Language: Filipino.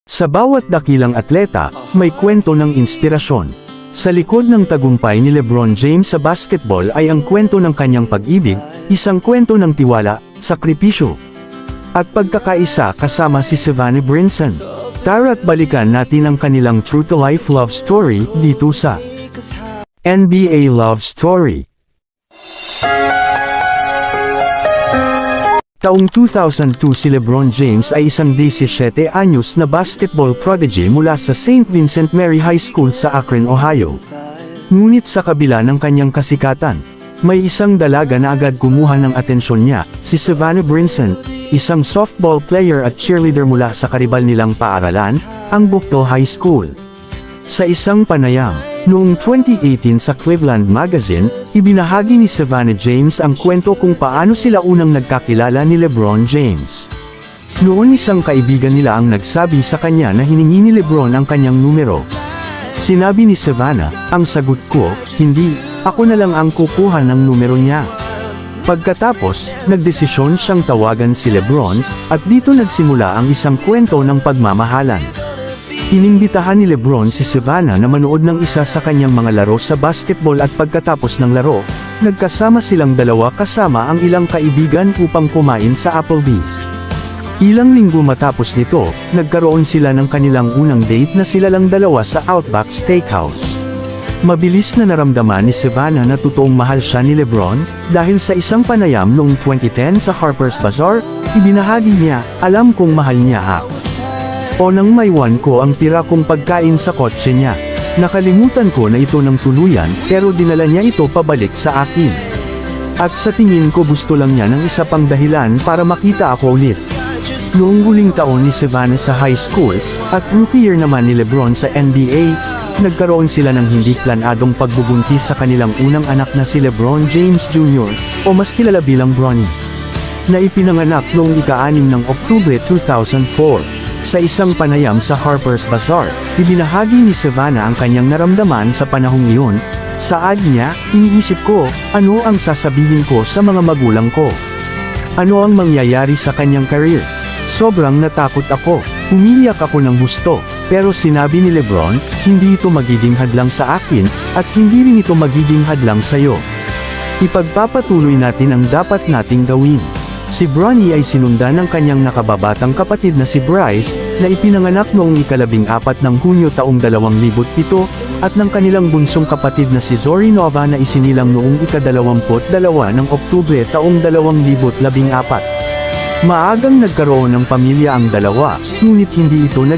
Sa bawat dakilang atleta, may kwento ng inspirasyon. Sa likod ng tagumpay ni LeBron James sa basketball ay ang kwento ng kanyang pag-ibig, isang kwento ng tiwala, sakripisyo, at pagkakaisa kasama si Savannah Brinson. Tara't balikan natin ang kanilang true-to-life love story dito sa NBA Love Story. Taong 2002 si LeBron James ay isang 17 anyos na basketball prodigy mula sa St. Vincent Mary High School sa Akron, Ohio. Ngunit sa kabila ng kanyang kasikatan, may isang dalaga na agad kumuha ng atensyon niya, si Savannah Brinson, isang softball player at cheerleader mula sa karibal nilang paaralan, ang Buckle High School. Sa isang panayam, noong 2018 sa Cleveland Magazine, ibinahagi ni Savannah James ang kwento kung paano sila unang nagkakilala ni LeBron James. Noon isang kaibigan nila ang nagsabi sa kanya na hiningi ni LeBron ang kanyang numero. Sinabi ni Savannah, ang sagot ko, hindi, ako na lang ang kukuha ng numero niya. Pagkatapos, nagdesisyon siyang tawagan si LeBron, at dito nagsimula ang isang kwento ng pagmamahalan. Inimbitahan ni LeBron si Savannah na manood ng isa sa kanyang mga laro sa basketball at pagkatapos ng laro, nagkasama silang dalawa kasama ang ilang kaibigan upang kumain sa Applebee's. Ilang linggo matapos nito, nagkaroon sila ng kanilang unang date na sila lang dalawa sa Outback Steakhouse. Mabilis na naramdaman ni Savannah na totoong mahal siya ni LeBron, dahil sa isang panayam noong 2010 sa Harper's Bazaar, ibinahagi niya, alam kong mahal niya ako. O nang maiwan ko ang tira kong pagkain sa kotse niya. Nakalimutan ko na ito ng tuluyan, pero dinala niya ito pabalik sa akin. At sa tingin ko gusto lang niya ng isa pang dahilan para makita ako ulit. Noong huling taon ni Savannah sa high school, at rookie year naman ni LeBron sa NBA, nagkaroon sila ng hindi planadong pagbubuntis sa kanilang unang anak na si LeBron James Jr., o mas kilala bilang Bronny, na ipinanganak noong ika-6 ng Oktubre 2004. Sa isang panayam sa Harper's Bazaar, ibinahagi ni Savannah ang kanyang naramdaman sa panahong iyon. Saad niya, iniisip ko, ano ang sasabihin ko sa mga magulang ko? Ano ang mangyayari sa kanyang career? Sobrang natakot ako. Umiyak ako ng husto. Pero sinabi ni LeBron, hindi ito magiging hadlang sa akin, at hindi rin ito magiging hadlang sa iyo. Ipagpapatuloy natin ang dapat nating gawin. Si Bronny ay sinundan ng kanyang nakababatang kapatid na si Bryce, na ipinanganak noong ika-14 ng Hunyo taong 2007, at ng kanilang bunsong kapatid na si Zoe Nova na isinilang noong ika-22 ng Oktubre taong 2014. Maagang nagkaroon ng pamilya ang dalawa, ngunit hindi ito naging